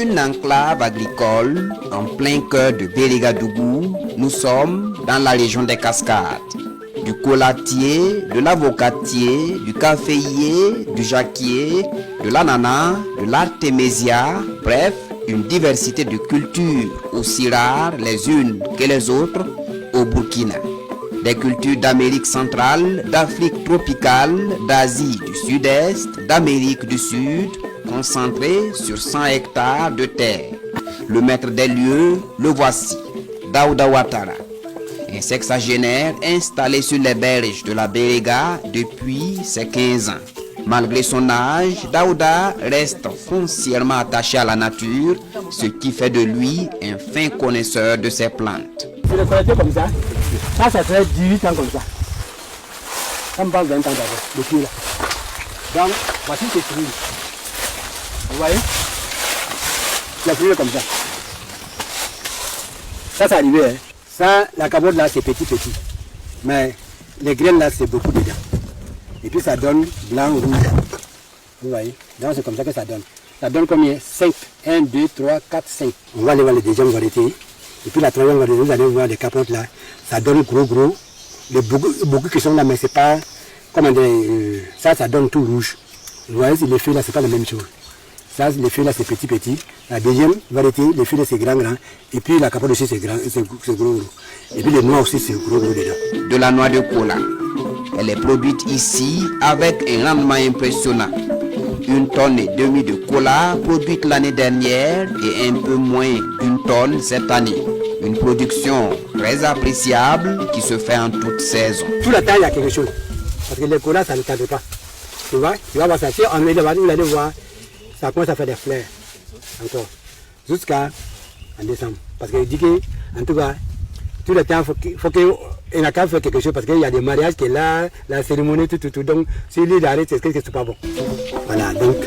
une enclave agricole en plein cœur de Bérigadougou. Nous sommes dans la région des Cascades. Du colatier, de l'avocatier, du caféier, du jacquier, de l'ananas, de l'artémésia, bref, une diversité de cultures aussi rares les unes que les autres au Burkina. Des cultures d'Amérique centrale, d'Afrique tropicale, d'Asie du Sud-Est, d'Amérique du Sud, concentrées sur 100 hectares de terre. Le maître des lieux, le voici, Daouda Ouattara. Un sexagénaire installé sur les berges de la Béréga depuis ses 15 ans. Malgré son âge, Daouda reste foncièrement attaché à la nature, ce qui fait de lui un fin connaisseur de ses plantes. C'est le collecter comme ça. Ça fait 18 ans comme ça. Ça me parle 20 ans d'abord, depuis là. Donc, voici ces fruits. Vous voyez? Les fruits comme ça. Ça, c'est arrivé, hein. Ça, la carotte là, c'est petit. Mais les graines là, c'est beaucoup dedans. Et puis ça donne blanc, rouge. Vous voyez? Donc c'est comme ça que ça donne. Ça donne combien? 5. 1, 2, 3, 4, 5. On va aller voir les deuxièmes variétés. Et puis la troisième variété, vous allez voir les capotes là. Ça donne gros. Les beaucoup qui sont là, mais c'est pas... Comment dire, ça donne tout rouge. Vous voyez, les feuilles là, c'est pas la même chose. Ça, les feuilles là, c'est petit. La deuxième variété, les feuilles là, c'est grand. Et puis la capote aussi, c'est gros. Et puis les noix aussi, c'est gros dedans. De la noix de cola. Elle est produite ici avec un rendement impressionnant. 1,5 tonne de cola produite l'année dernière et un peu moins d'1 tonne cette année. Une production très appréciable qui se fait en toute saison. Tout le temps, il y a quelque chose. Parce que le cola, ça ne tarde pas. Tu vois voir ça. Si on met devant, vous allez voir, ça commence à faire des fleurs encore. Jusqu'à en décembre. Parce qu'il dit que, en tout cas, tout le temps, il faut qu'il y ait quelque chose parce qu'il y a des mariages qui est là, la cérémonie, tout. Donc, s'il est arrêté, c'est que c'est pas bon. Voilà, donc,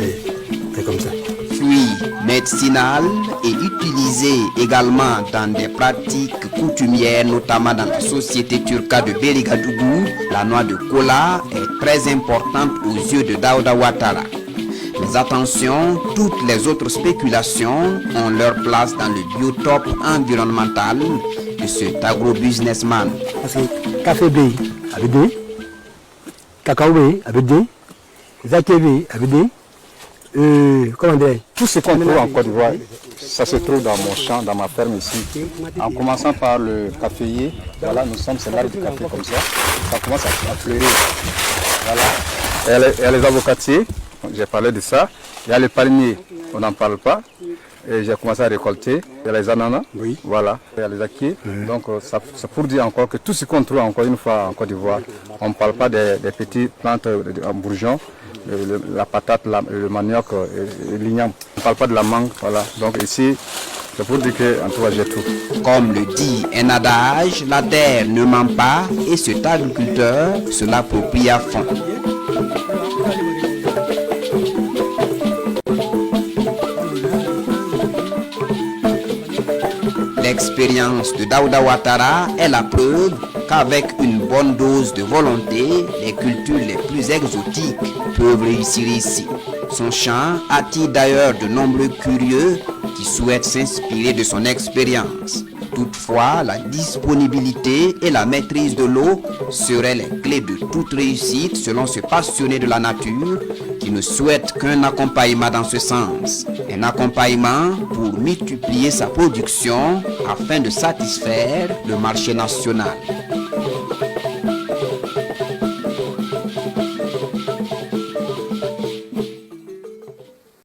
c'est comme ça. Fruit médicinal et utilisé également dans des pratiques coutumières, notamment dans la société turca de Bérigadougou, la noix de cola est très importante aux yeux de Daouda Ouattara. Mais attention, toutes les autres spéculations ont leur place dans le biotope environnemental de cet agro-businessman. Parce que café B avec des, cacao B avec des, zaké B avec des, comment dire, tout ce qu'on trouve en Côte d'Ivoire, ça se trouve dans mon champ, dans ma ferme ici. En commençant par le caféier, voilà, nous sommes, c'est l'arbre du café comme ça commence à fleurir. Voilà. Il y a les avocatiers, j'ai parlé de ça. Il y a les palmiers, on n'en parle pas. Et j'ai commencé à récolter. Il y a les ananas, oui. Voilà. Il y a les acquis. Donc c'est pour dire encore que tout ce qu'on trouve encore une fois en Côte d'Ivoire, on ne parle pas des petites plantes en bourgeon, la patate, le manioc, l'igname. On ne parle pas de la mangue. Voilà. Donc ici, c'est pour dire qu'en tout cas j'ai tout. Comme le dit un adage, la terre ne ment pas et cet agriculteur se l'approprie à fond. L'expérience de Daouda Ouattara est la preuve qu'avec une bonne dose de volonté, les cultures les plus exotiques peuvent réussir ici. Son champ attire d'ailleurs de nombreux curieux qui souhaitent s'inspirer de son expérience. Toutefois, la disponibilité et la maîtrise de l'eau seraient les clés de toute réussite selon ce passionné de la nature qui ne souhaite qu'un accompagnement dans ce sens. Un accompagnement pour multiplier sa production afin de satisfaire le marché national.